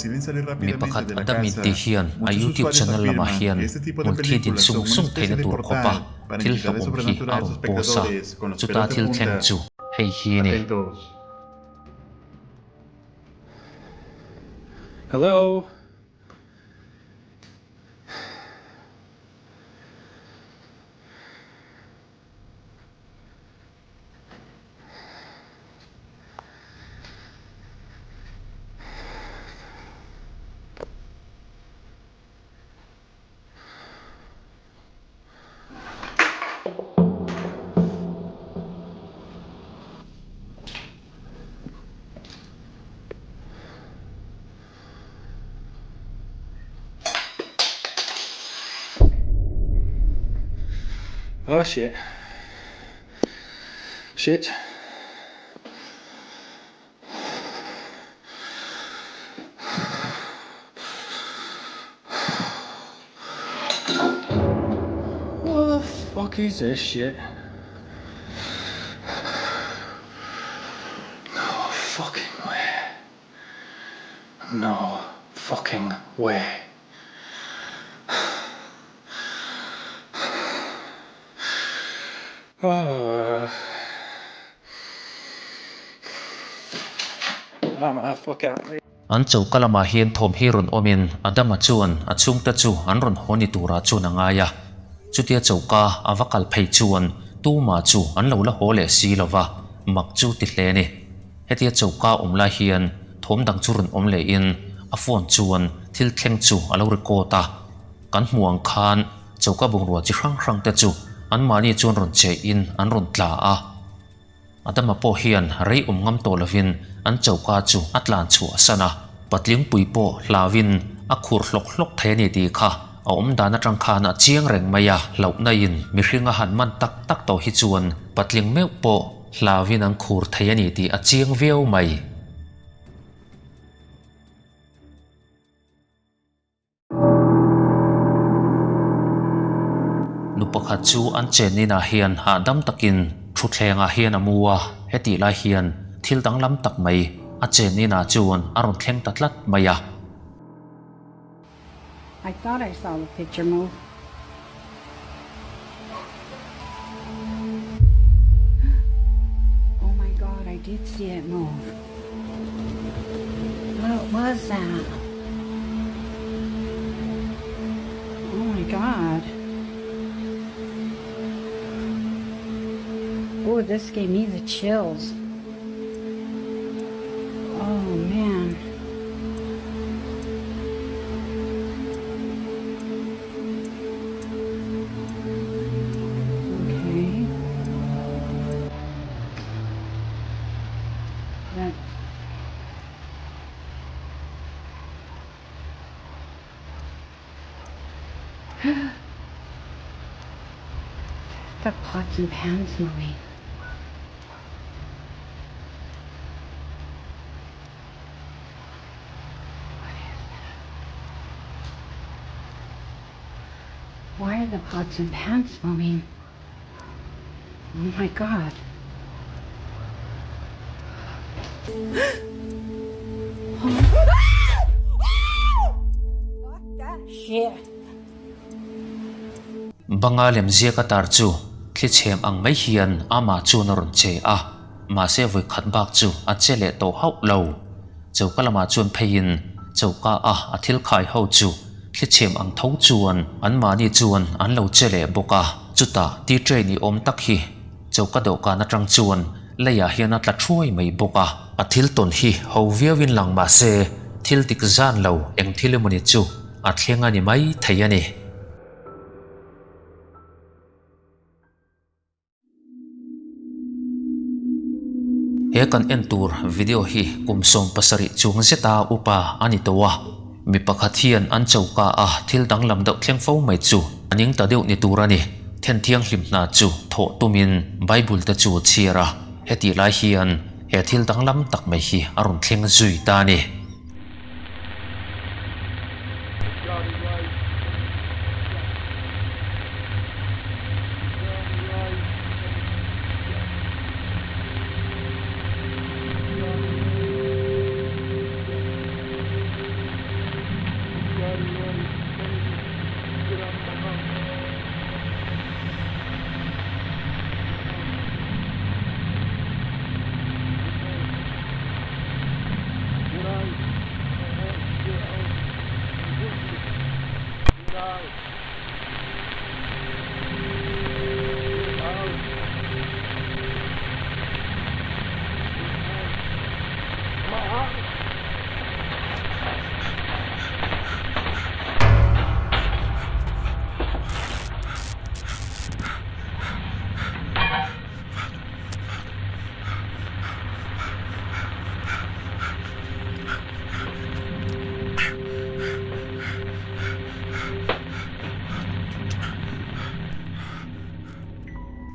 mi pakhat adamin ti hian a YouTube channel lama hian multhi din sung sung theina tur khopa Hlauhawm hi aron posa chuta thil thleng chu hei hi ni. Hello? Oh shit. Shit. What the fuck is this shit? No fucking way. No fucking way. I'm a fuck out. An chau kalama hian thawm hi ron omin adama chuan a chungta chu an ron honi tura chu na ngaya chutia chauka avakal phei chuan tuma chu an lo la hole si lova mak chu ti hle ni hetia chauka umla hian thawm dang chu ron om le in a phone chuan thil thleng chu alo recordta kan hmuang khan chauka bungrua chi hrang te chu an mani chuan ron che in an ron tla a adama po hian rei ngam to lovin an chauka chu atlan chu asana patling puipo hlawin a khur hlok the ni ti kha a dana tangkha na chiang reng maya launa in mi hringa han man tak to hi chuan patling meu po hlawin an khur thei ani ti a chiang veu mai nupakhat chu an chen ni na hian ha dam takin thutlenga hian amua heti la hian thil dang lam tak mai a chen ni na chuan aron thleng tatlat maya. I thought I saw the picture move. Oh my god, I did see it move. What was that? Oh my god. Oh, this gave me the chills. Oh man. Okay. The pots and pans moving. Why are the pots and pans moving? Oh my god. Fuck that shit. Bangalem zia ka tar chu thlichem ang mai hian ama chu na ron che a ma se voi khat bak chu a chele to hau lo chaukalama chuan phein chauka a thil khai ho chu thlichem ang tho chuan an mani chuan an lo chele boka chuta ti train ni om tak hi chauka do ka na tang chuan leya hian atla throi mai boka a thil ton hi ho viawin lang ma se thil tik zan lo eng thilemoni chu a thlenga ni mai theiani he kan entur video hi kumsom pasari chung zeta upa ani towa mi pakhat hian an chauka a thil dang lam deuh thleng fo mai chu aning ta deuh ni turani then thiang hlimna chu tho tumin bible ta chu chira heti lai hian he thil dang lam tak mai hi aron thleng zui ta ni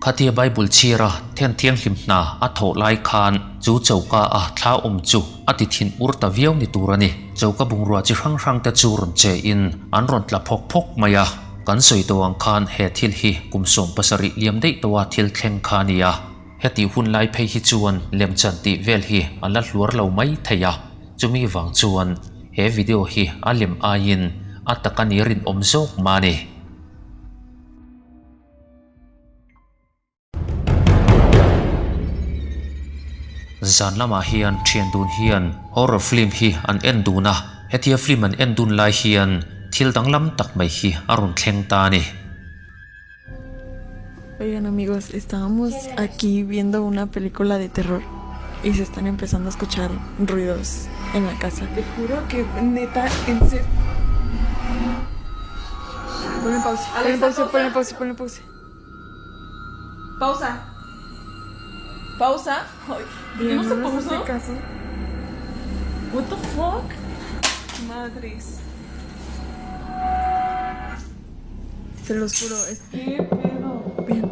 Khatia Bible chira then thiang hlimna a tho lai khan chu chauka a Hlauhawm chu ati thin urta viau ni turani chauka bungrua chi hrang te chu ron che in an ron tla phok maya kan soi tawang khan he thil hi kumsom pasari liam dei tawa thil thleng khania heti hun lai phei hi chuan lem chan ti vel hi ala hluar lo mai theya chumi wang chuan he video hi alim ain atakani rin omzok mani zan lama hian thian dun hian horror film hi an enduna hetia film an endun lai hian thil danglam tak mai hi arun thleng ta ni. Oigan amigos, estábamos aquí viendo una película de terror y se están empezando a escuchar ruidos en la casa. Te juro que neta, en serio. Ponle pausa, ponle pausa. Pausa. Pausa. Ay, ¿no se pausó? Caso. What the fuck? Madres. Se los juro, ¿qué pedo? Bien.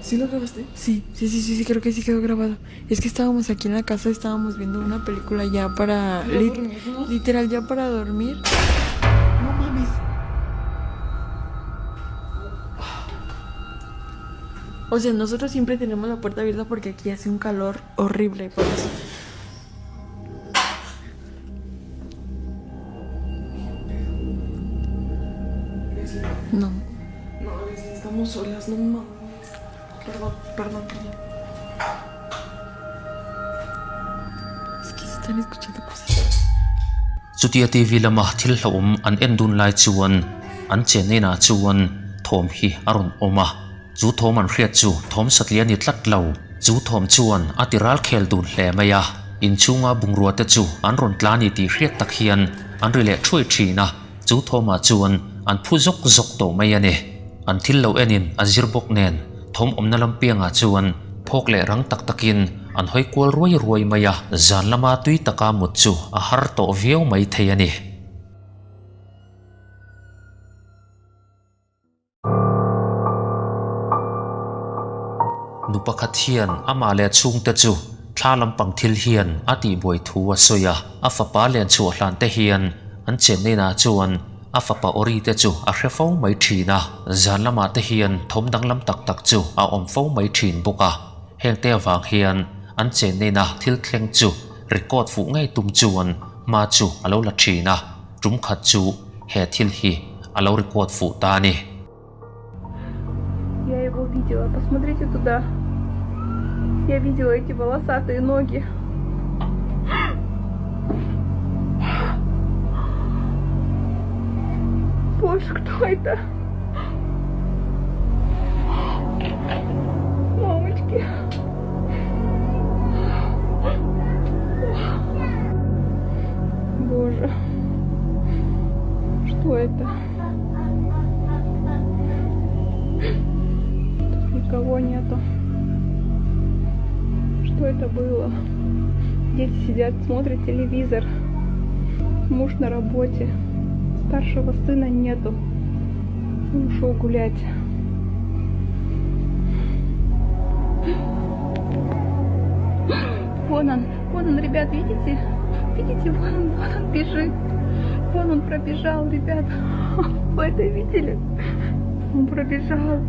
¿Sí lo grabaste? Sí, creo que sí quedó grabado. Es que estábamos aquí en la casa, estábamos viendo una película ya para... literal, ya para dormir. No mames. O sea, nosotros siempre tenemos la puerta abierta porque aquí hace un calor horrible, por eso. No, estamos solas, no mames. Perdón. Es que se están escuchando cosas. Chutia TV lama thil Hlauhawm an endun lai chuan an chene na chuan thom hi arun oma chu thom an hriat chu thom satlian ni tlat lo chu thom chuan atiral khel dun hle maya in chunga bungrua te chu an ron tlani ti hriat tak hian an rile throi thina chu thoma chuan an phu zok to mai ani an thil lo enin azir bok nen thom omna lampianga chuan phok le rang takin an hoi kwal ruai maya zan lama tui taka mut chu a har to viau mai thei ani nupakhat hian ama le chung te chu thlalam pang thil hian ati boi thu a soya a fapa len chu hlan te hian an chen nei na chuan a fapa ori te chu a hre fo mai thina zan lama te hian thom danglam tak chu a om fo mai thin boka heng te awang hian an chen nei na thil thleng chu record fu ngai tum chuan ma chu alo la thina tum khat chu he thil hi alo record fu ta ni. Я его видела. Посмотрите туда. Я видела эти волосатые ноги. Боже, кто это? Мамочки. Боже. Что это? Никого нету. Что это было? Дети сидят, смотрят телевизор. Муж на работе. Старшего сына нету. Он ушел гулять. Вон он, ребят, видите? Видите, вон он бежит. Вон он пробежал, ребят. Вы это видели? Он пробежал.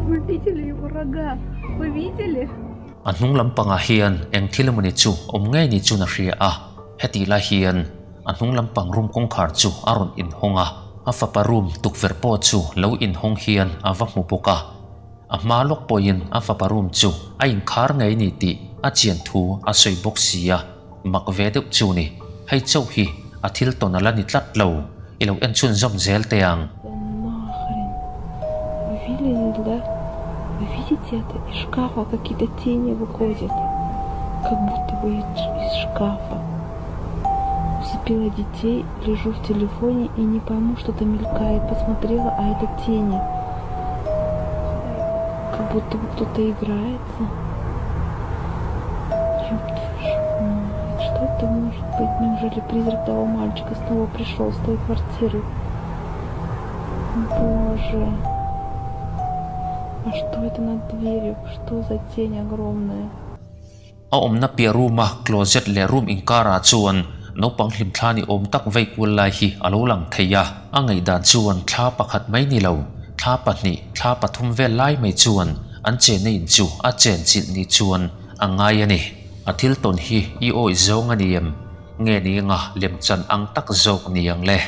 Вы видели его рога? Вы видели? An hnung lampanga hian eng thilamani chu om ngai ni chu na hria a heti la hian an hnung lampang room kongkhar chu aron in honga a fapa room tukver po chu lo in hong hian awa hmu poka a hmalok poin a fapa room chu a in khar ngai ni ti a chian thu a soi box sia mak ve deuh chu ni hei chau hi a thil tonala ni tlat lo Ilo en chun zom zel teang. Нахрен. Вы видели, да? Вы видите это? Из шкафа какие-то тени выходят. Как будто бы из шкафа. Усыпила детей, лежу в телефоне и не пойму, что-то мелькает. Посмотрела, а это тени. Как будто бы кто-то играется. Ёб твою мать, что это может быть? Неужели призрак того мальчика снова пришел с той квартиры? Боже. А что это над дверью? Что за тень огромная? Na pia ruma closet le room inkara chuan no pang hlim thla ni om tak vei kul lai hi alo lang theia angai dan chuan thla pakhat mai ni lo thla pahni thla pathum vel lai mai chuan an che nei chu a chen chit ni chuan angai ani athil ton hi I oi zong ani em nge ni nga lem chan ang tak zok ni ang le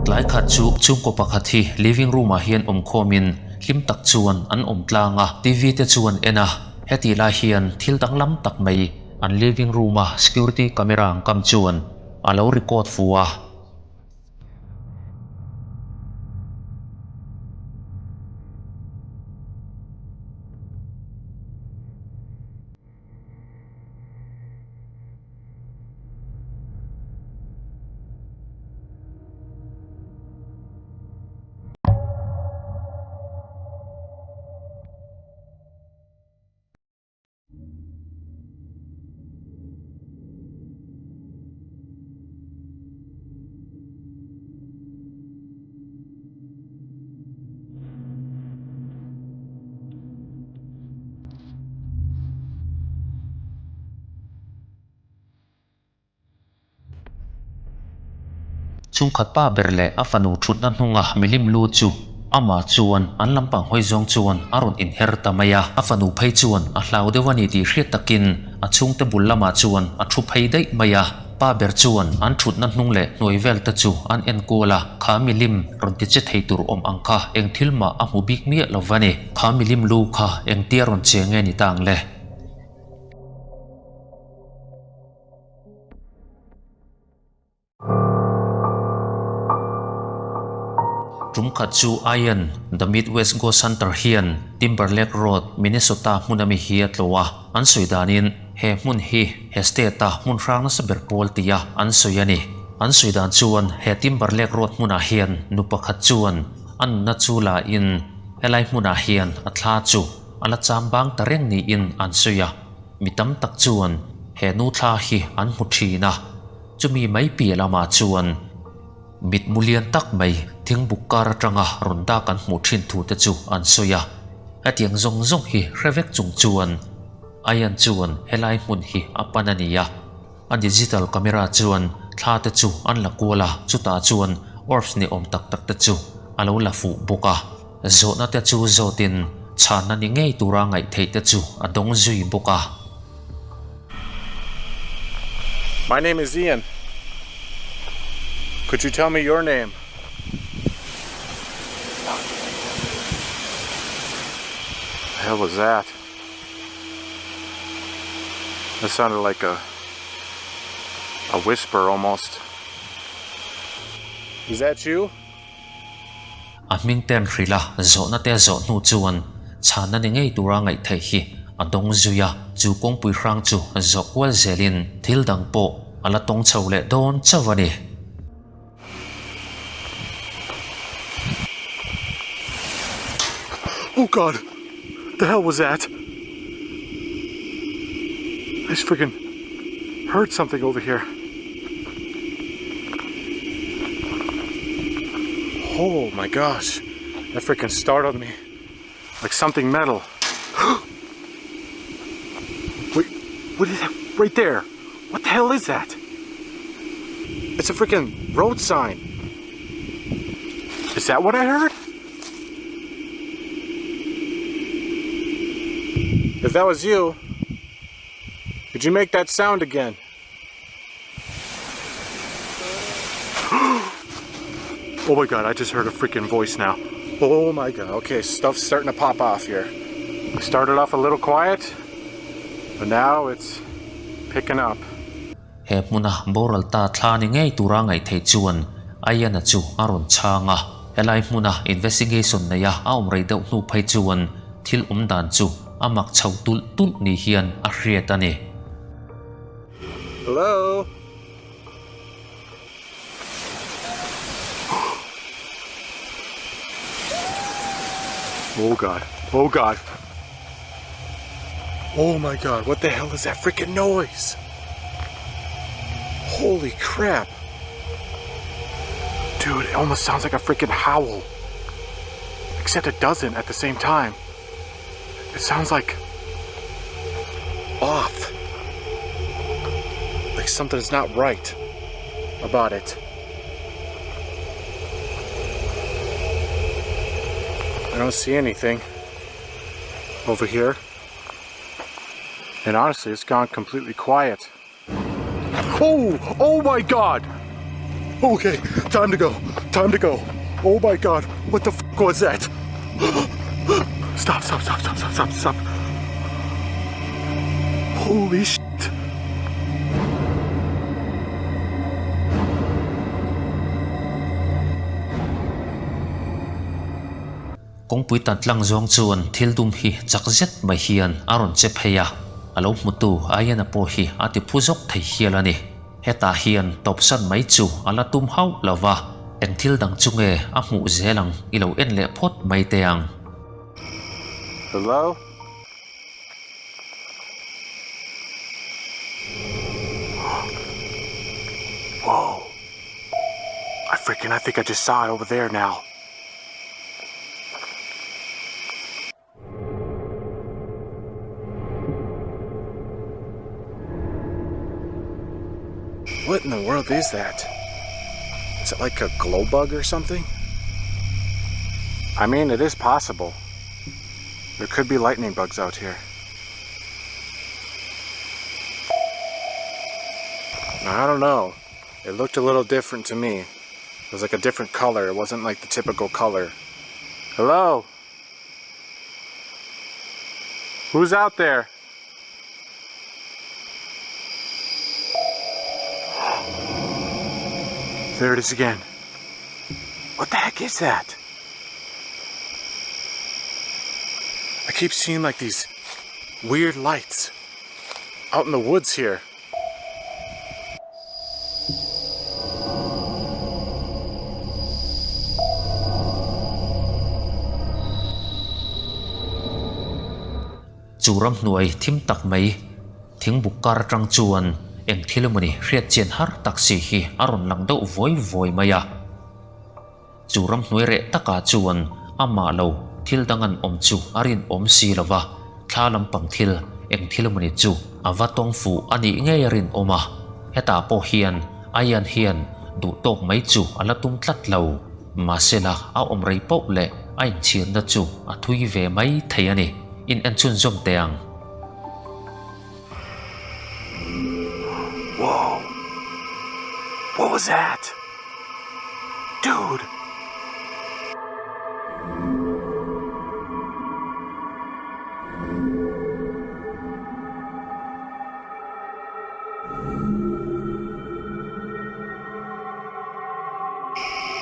Lai khat chu chung ko pakhat hi living room a hian khomin hlim tak chuan an tlanga TV te chuan ena heti la hian thil dang lam tak mai an living room a security camera ang kam chuan alo record fuwa chung khat pa berle a fanu thut na hnunga milim lu chu ama chuan an lampang hoi zong chuan aron in her tamaya a fanu phei chuan a hlau dewani ti hriat takin a chung te bul lama chuan a thu phei dei maya pa ber chuan an thut na hnung le noi vel ta chu an en kola kha milim ron ti che thei tur om angkha eng thilma a mu bik mi lovani kha milim lu kha eng tia ron che nge ni tang le Rum khat chu Iron the Midwest Go Center hian Timberlake Road Minnesota munami hi atlowa an soidanin he mun hi he state ta mun rang na saber pol tia an soyani an soidan chuan he Timberlake Road muna hian nupakhat chuan an na chula in helai muna hian athla chu ala chambang tareng ni in an soya mitam tak chuan he nu thla hi an muthina chumi mai pi lama chuan mit mulian tak mai thing bukar tanga ronda kan mu thin thu te chu an soya atiang zong zong hi revek chung chuan ayan chuan helai mun hi apanania an digital camera chuan thla te chu an la kola chuta chuan orbs ni om tak tak te chu alo la fu boka zo na te chu zo tin chana ni ngei tura ngai thei te chu adong zui boka My name is Ian. Could you tell me your name? The hell was that? That sounded like a whisper almost. Is that you? Aming ten rila zo na te zo nu chuan chana ni ngei tura ngai thei hi adong zuya chu kong pui rang chu zo kwal zelin thil dang po ala tong chawle don chawani Oh God! The hell was that? I just freaking heard something over here. Oh my gosh! That freaking startled me. Like something metal. Wait, what is that? Right there! What the hell is that? It's a freaking road sign. Is that what I heard? If that was you, could you make that sound again? Oh my God, I just heard a freaking voice now. Oh my God, okay, stuff's starting to pop off here. We started off a little quiet, But now it's picking up. He muna boral ta thlani ngei tura ngai thei chuan ayana chu aron changa helai muna investigation na ya aum rei deuh nu phei chuan thil dan chu amak chho tul ni hian a hriat ani. Hello? Oh God. Oh God. Oh my God, what the hell is that freaking noise? Holy crap. Dude, it almost sounds like a freaking howl. Except it doesn't at the same time. It sounds like off. Like something's not right about it. I don't see anything over here. And honestly, it's gone completely quiet. Oh my God. Okay, time to go. Time to go. Oh my God, what the fuck was that? Stop. Holy shit. Kong pui tat lang zong chuan thil dum hi chakzet mai hian aron che pheya alo mutu ayana po hi ati phuzok thei hialani heta hian topsan mai chu ala tum hau lawa eng thil dang chunge a mu zelang ilo en le phot mai teang. Hello? Whoa. I think I just saw it over there now. What in the world is that? Is it like a glow bug or something? I mean, it is possible. There could be lightning bugs out here. I don't know. It looked a little different to me. It was like a different color. It wasn't like the typical color. Hello? Who's out there? There it is again. What the heck is that? I keep seeing like these weird lights out in the woods here. Churam nuai thim tak mai thing bukar tang chuan eng thilmani hriat chen har taksi hi aron lang do voi maya churam nuai re taka chuan ama lo thil dangan om chu arin om si lawa thlalam pang thil eng thilmani chu awatong fu ani ngei rin oma heta po hian ayan hian du tok mai chu alatum tlat lo masela a om rei po le ain chir na chu a thui ve mai theiani in an chun zom teang. Whoa. What was that? Dude.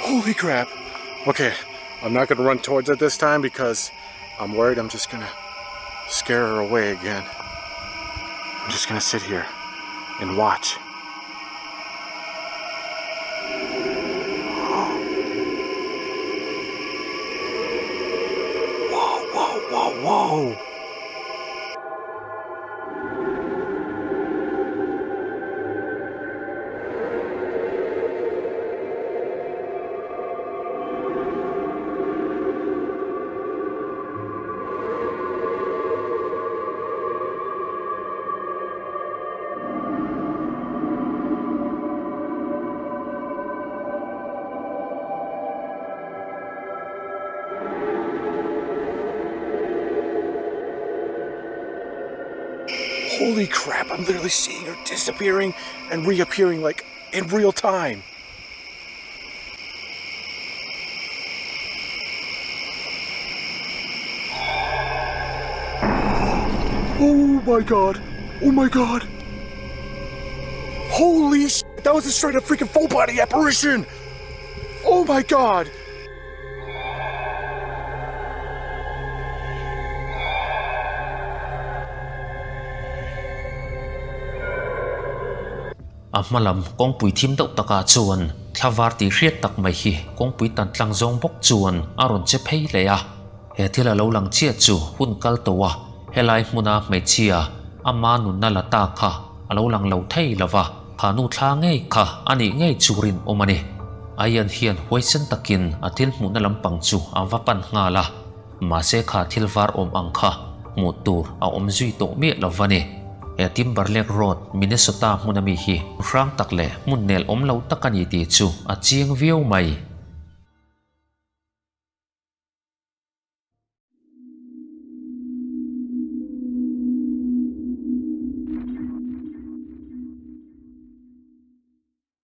Holy crap. Okay, I'm not gonna run towards it this time because I'm worried I'm just gonna scare her away again. I'm just gonna sit here and watch. Whoa. Holy crap, I'm literally seeing her disappearing and reappearing like in real time. Oh my God. Oh my god! Holy shit! That was a straight up freaking full body apparition! Oh my god! Malam kong pui thim deuh taka chuan thlavar ti hriat tak mai hi kong pui tan tlang zong bok chuan aron che phei le a he thila lo lang chia chu hun kal towa helai hmuna mai chia ama nun na lata kha alo lang lo thei lawa khanu thla ngei kha ani ngei churin omani ayan hian hoisen takin atil hmuna lampang chu awapan nga la ma se kha thilvar om ang kha mutur a om zui to me lawani e Timberlake Road Minnesota munami hi rang takle munnel omlo takani ti chu a chiang viau mai